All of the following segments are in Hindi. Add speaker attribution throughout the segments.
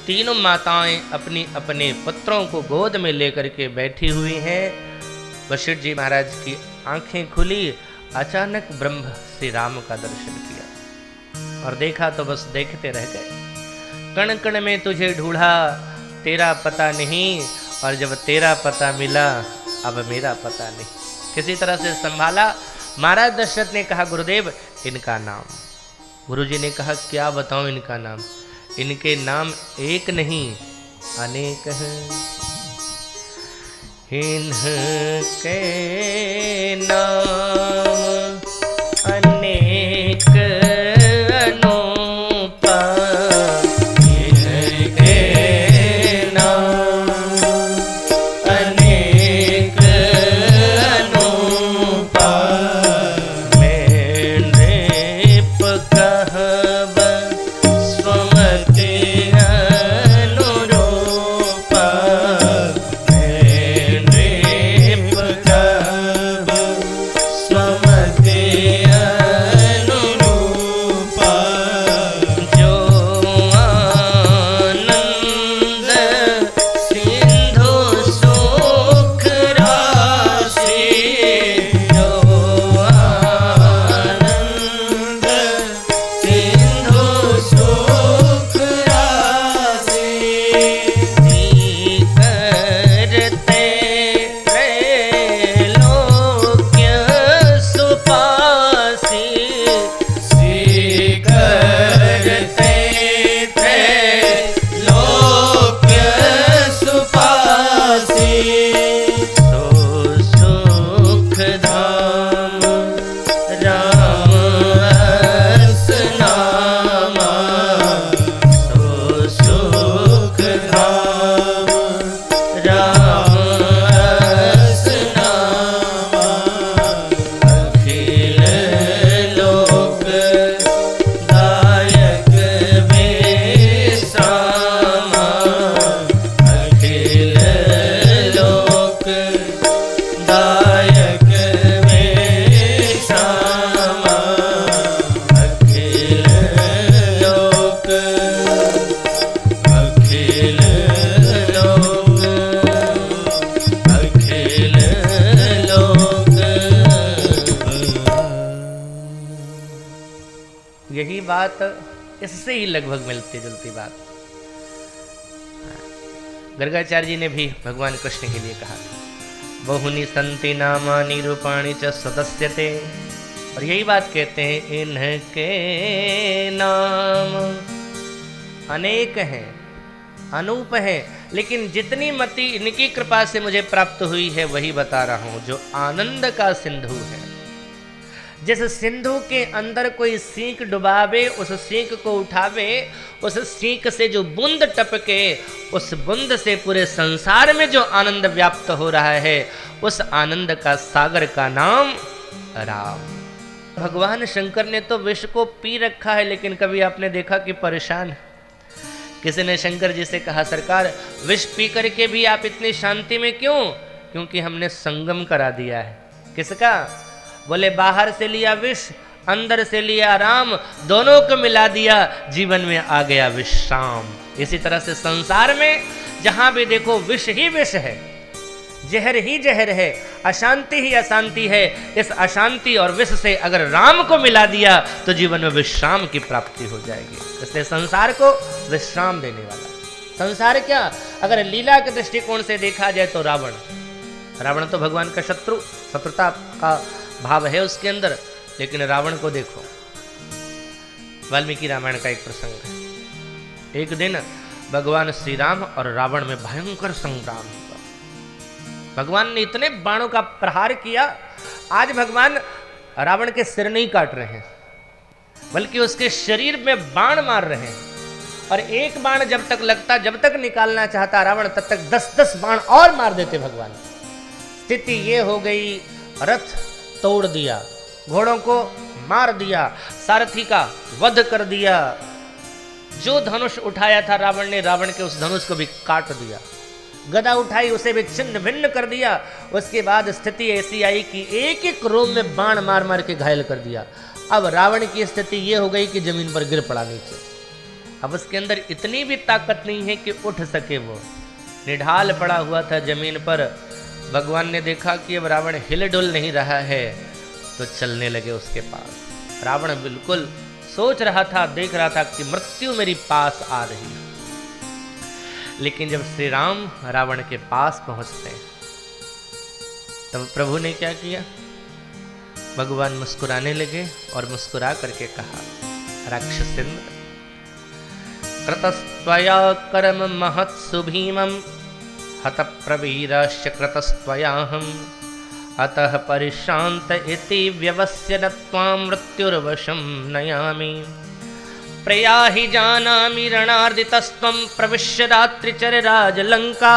Speaker 1: तीनों माताएं अपनी अपने पुत्रों को गोद में लेकर के बैठी हुई हैं। वशिष्ठ जी महाराज की आंखें खुली, अचानक ब्रह्म श्री राम का दर्शन किया और देखा तो बस देखते रह गए। कण कण में तुझे ढूंढा, तेरा पता नहीं, और जब तेरा पता मिला अब मेरा पता नहीं। किसी तरह से संभाला। महाराज दशरथ ने कहा, गुरुदेव इनका नाम। गुरुजी ने कहा, क्या बताऊं इनका नाम? इनके नाम एक नहीं अनेक हैं। इनके नाम अनेक अनूपा, इनके नाम अनेक अनूपा। मैं नृप कहब स्वमति अनुरूपा, मैं नृप कहब स्वमति अनुरूपा। जो आनंद सिंधु सुख राशि, जो आनंद सिंधु सुख राशि। करते त्रैलोक्य सुपासी, करते त्रैलोक्य सुपासी। सो सुख धाम राम अस नामा, सो सुख धाम राम अस नामा। अखिल लोक दायक विश्रामा, अखिल लोक दायक विश्रामा। अखिल लोक, अखिल लोक, अखिल लोक। यही बात इससे ही लगभग मिलती जुलती बात गर्गाचार्य जी ने भी भगवान कृष्ण के लिए कहा था, बहुनि संति नामानि रूपाणि च सदस्यते। और यही बात कहते हैं, इनके नाम अनेक हैं, अनूप हैं, लेकिन जितनी मति इनकी कृपा से मुझे प्राप्त हुई है वही बता रहा हूं। जो आनंद का सिंधु है, जिस सिंधु के अंदर कोई सींक डुबावे, उस सींक को उठावे, उस सींक से जो बूंद टपके, उस बूंद से पूरे संसार में जो आनंद व्याप्त हो रहा है, उस आनंद का सागर का नाम राम। भगवान शंकर ने तो विष को पी रखा है, लेकिन कभी आपने देखा कि परेशान? किसी ने शंकर जी से कहा, सरकार विष पी करके भी आप इतनी शांति में क्यों? क्योंकि हमने संगम करा दिया है। किसका? बोले बाहर से लिया विष, अंदर से लिया राम, दोनों को मिला दिया, जीवन में आ गया विश्राम। इसी तरह से संसार में जहां भी देखो विष ही विष है, जहर ही जहर है, अशांति ही अशांति है। इस अशांति और विष से अगर राम को मिला दिया तो जीवन में विश्राम की प्राप्ति हो जाएगी। इसलिए संसार को विश्राम देने वाला संसार क्या, अगर लीला के दृष्टिकोण से देखा जाए तो रावण तो भगवान का शत्रु, शत्रुता का भाव है उसके अंदर। लेकिन रावण को देखो, वाल्मीकि रामायण का एक प्रसंग है। एक दिन भगवान श्री राम और रावण में भयंकर संग्राम हुआ। भगवान ने इतने बाणों का प्रहार किया, आज भगवान रावण के सिर नहीं काट रहे हैं, बल्कि उसके शरीर में बाण मार रहे हैं। और एक बाण जब तक लगता, जब तक निकालना चाहता रावण, तब तक 10-10 बाण और मार देते भगवान। स्थिति ये हो गई, रथ तोड़ दिया, घोड़ों को मार दिया, सारथी का वध कर दिया। जो धनुष उठाया था रावण ने, रावण के उस धनुष को भी काट दिया। गदा उठाई, उसे भी छिन्न भिन्न कर दिया। उसके बाद स्थिति ऐसी आई कि एक एक रोम में बाण मार मार के घायल कर दिया। अब रावण की स्थिति ये हो गई कि जमीन पर गिर पड़ा नीचे। अब उसके अंदर इतनी भी ताकत नहीं है कि उठ सके, वो निढाल पड़ा हुआ था जमीन पर। भगवान ने देखा कि अब रावण हिल डुल नहीं रहा है, तो चलने लगे उसके पास। रावण बिल्कुल सोच रहा था, देख रहा था कि मृत्यु मेरी पास आ रही है। लेकिन जब श्री राम रावण के पास पहुंचते हैं, तब प्रभु ने क्या किया? भगवान मुस्कुराने लगे और मुस्कुरा करके कहा, राक्षसेंद्र, कृतस्त्वया कर्म महत्सु भीमं हतप्रवीरश्च कृतस्त्वयाहम् अतः परिश्रांत इति व्यवस्य न त्वां मृत्युर्वशं नयामि। प्रयाहि जानामि रणार्दितस्त्वं प्रविश्य रात्रिचरराजलङ्का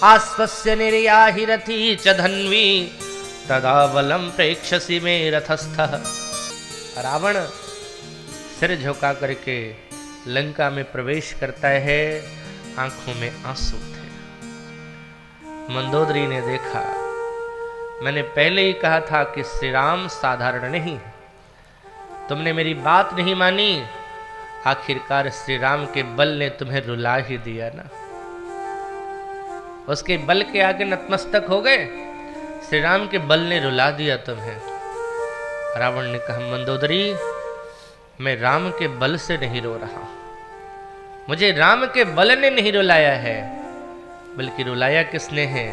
Speaker 1: आस्वस्य निर्याहि रथी च धन्वी तदा बलं प्रेक्षसि मे रथस्थः। रावण सिर झुका करके लंका में प्रवेश करता है, आंखों में आंसू थे। मंदोदरी ने देखा, मैंने पहले ही कहा था कि श्री राम साधारण नहीं है, तुमने मेरी बात नहीं मानी, आखिरकार श्री राम के बल ने तुम्हें रुला ही दिया ना। उसके बल के आगे नतमस्तक हो गए, श्री राम के बल ने रुला दिया तुम्हें। रावण ने कहा, मंदोदरी, मैं राम के बल से नहीं रो रहा, मुझे राम के बल ने नहीं रुलाया है, बल्कि रुलाया किसने है?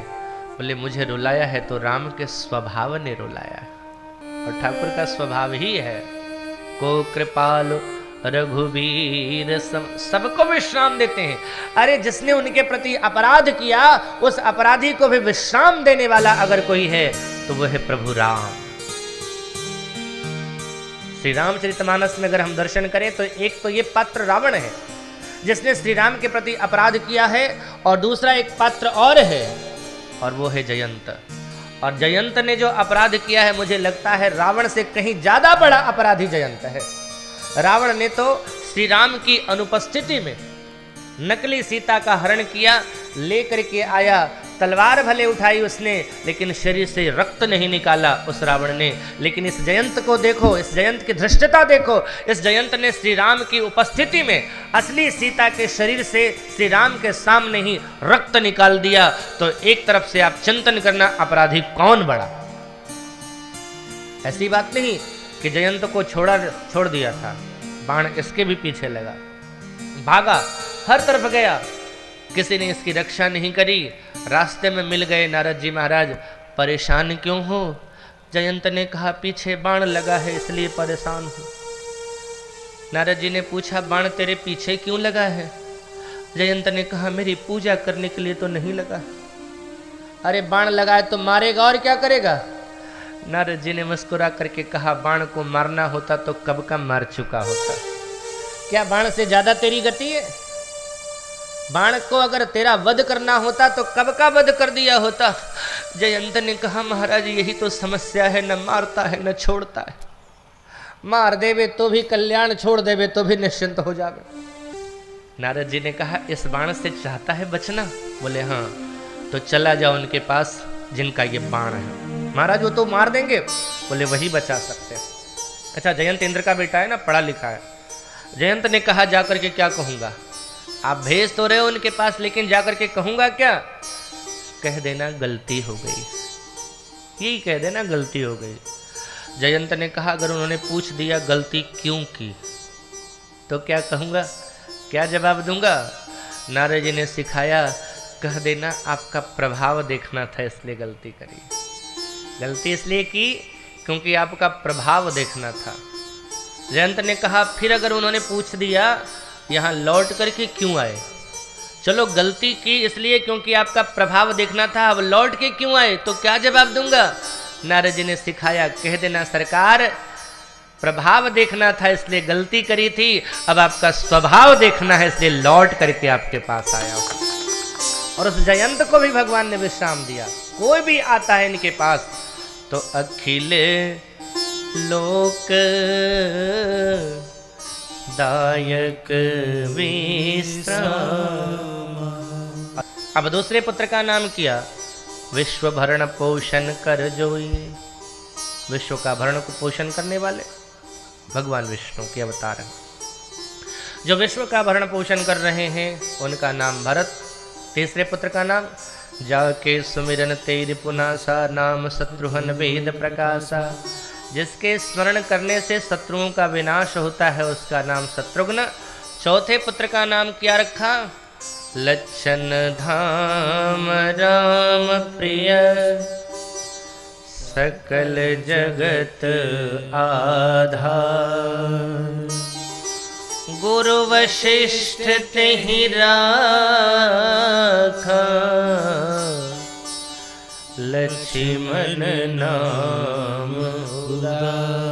Speaker 1: बोले, मुझे रुलाया है तो राम के स्वभाव ने रुलाया है। और ठाकुर का स्वभाव ही है, को कृपाल रघुवीर सबको विश्राम देते हैं। अरे जिसने उनके प्रति अपराध किया, उस अपराधी को भी विश्राम देने वाला अगर कोई है तो वह है प्रभु राम। श्री रामचरितमानस में अगर हम दर्शन करें तो एक तो ये पात्र रावण है जिसने श्री राम के प्रति अपराध किया है, और दूसरा एक पात्र और है, और वो है जयंत। और जयंत ने जो अपराध किया है, मुझे लगता है रावण से कहीं ज्यादा बड़ा अपराधी जयंत है। रावण ने तो श्री राम की अनुपस्थिति में नकली सीता का हरण किया, लेकर के आया, तलवार भले उठाई उसने, लेकिन शरीर से रक्त नहीं निकाला उस रावण ने। लेकिन इस जयंत को देखो, इस जयंत की धृष्टता देखो, इस जयंत ने श्री राम की उपस्थिति में असली सीता के शरीर से श्री राम के सामने ही रक्त निकाल दिया। तो एक तरफ से आप चिंतन करना, अपराधी कौन बड़ा? ऐसी बात नहीं कि जयंत को छोड़ दिया था, बाण इसके भी पीछे लगा, भागा, हर तरफ गया, किसी ने इसकी रक्षा नहीं करी। रास्ते में मिल गए नारद जी महाराज, परेशान क्यों हो? जयंत ने कहा, पीछे बाण लगा है इसलिए परेशान हूं। नारद जी ने पूछा, बाण तेरे पीछे क्यों लगा है? जयंत ने कहा, मेरी पूजा करने के लिए तो नहीं लगा। अरे बाण लगा है तो मारेगा और क्या करेगा? नारद जी ने मुस्कुरा करके कहा, बाण को मारना होता तो कब का मार चुका होता। क्या बाण से ज्यादा तेरी गति है? बाण को अगर तेरा वध करना होता तो कब का वध कर दिया होता। जयंत ने कहा, महाराज यही तो समस्या है, न मारता है न छोड़ता है। मार देवे तो भी कल्याण, छोड़ देवे तो भी निश्चिंत हो जावे। नारद जी ने कहा, इस बाण से चाहता है बचना? बोले हाँ। तो चला जाओ उनके पास जिनका ये बाण है। महाराज वो तो मार देंगे। बोले वही बचा सकते हैं। अच्छा, जयंत इंद्र का बेटा है ना, पढ़ा लिखा है। जयंत ने कहा, जाकर के क्या कहूंगा? आप भेज तो रहे हो उनके पास, लेकिन जाकर के कहूंगा क्या? कह देना गलती हो गई, यही कह देना गलती हो गई। जयंत ने कहा, अगर उन्होंने पूछ दिया गलती क्यों की, तो क्या कहूंगा, क्या जवाब दूंगा? नारद जी ने सिखाया, कह देना आपका प्रभाव देखना था इसलिए गलती करी। गलती इसलिए की क्योंकि आपका प्रभाव देखना था। जयंत ने कहा, फिर अगर उन्होंने पूछ दिया यहाँ लौट करके क्यों आए? चलो गलती की इसलिए क्योंकि आपका प्रभाव देखना था, अब लौट के क्यों आए? तो क्या जवाब दूंगा? नारद जी ने सिखाया, कह देना सरकार प्रभाव देखना था इसलिए गलती करी थी, अब आपका स्वभाव देखना है इसलिए लौट करके आपके पास आया हूं। और उस जयंत को भी भगवान ने विश्राम दिया। कोई भी आता है इनके पास तो अखिले लोक दायक विश्राम। अब दूसरे पुत्र का नाम किया, विश्व भरण पोषण कर जोई। विश्व का भरण को पोषण करने वाले भगवान विष्णु के अवतार हैं। जो विश्व का भरण पोषण कर रहे हैं उनका नाम भरत। तीसरे पुत्र का नाम जाके सुमिरन तेरि पुनासा नाम शत्रुघ्न वेद प्रकाशा। जिसके स्मरण करने से शत्रुओं का विनाश होता है उसका नाम शत्रुघ्न। चौथे पुत्र का नाम क्या रखा? लक्षण धाम राम प्रिय सकल जगत आधार। गुरु वशिष्ठ तेहि राखा लक्ष्मण नाम उदार।